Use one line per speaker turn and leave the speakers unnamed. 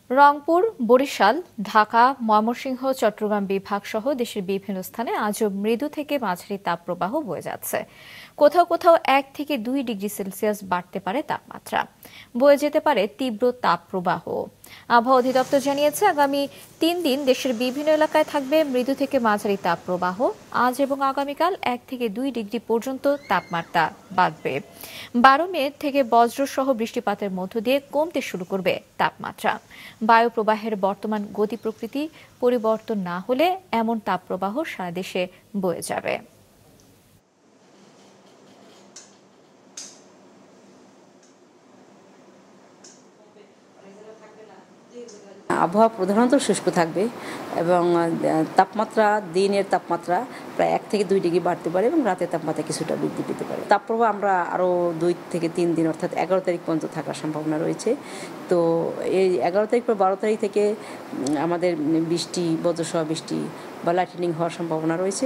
রংপুর, বরিশাল, ঢাকা, ময়মনসিংহ, চট্টগ্রাম বিভাগ সহ দেশের বিভিন্ন স্থানে আজও মৃদু থেকে মাঝারি তাপপ্রবাহ বয়ে যাচ্ছে। কোথাও কোথাও 1 থেকে 2 ডিগ্রি সেলসিয়াস বাড়তে পারে তাপমাত্রা। বয়ে যেতে পারে তীব্র তাপপ্রবাহ। আবহাওয়া অধিদপ্তর জানিয়েছে, আগামী 3 দিন দেশের বিভিন্ন এলাকায় থাকবে মৃদু থেকে মাঝারি তাপপ্রবাহ। আজ এবং আগামীকাল 1 থেকে 2 ডিগ্রি পর্যন্ত তাপমাত্রা বাড়বে। 12 মে থেকে বজ্রসহ বৃষ্টিপাতের মধ্য দিয়ে কমতে শুরু করবে তাপমাত্রা। বায়ু প্রবাহের বর্তমান গতি প্রকৃতি পরিবর্তন না হলে এমন তাপপ্রবাহ সারা দেশে বয়ে যাবে।
আবহাওয়া প্রধানত শুষ্ক থাকবে এবং তাপমাত্রা দিনের তাপমাত্রা প্রায় 1 থেকে 2 ডিগ্রি বাড়তে পারে এবং রাতের তাপমাত্রা কিছুটা বৃদ্ধি পেতে পারে। তাপপ্রবাহ আমরা আরও 2 থেকে 3 দিন অর্থাৎ 11 তারিখ পর্যন্ত থাকার সম্ভাবনা রয়েছে। তো এই 11 তারিখ পর 12 তারিখ থেকে আমাদের বৃষ্টি, বজ্রসহ বৃষ্টি বা লাইটেনিং হওয়ার সম্ভাবনা রয়েছে।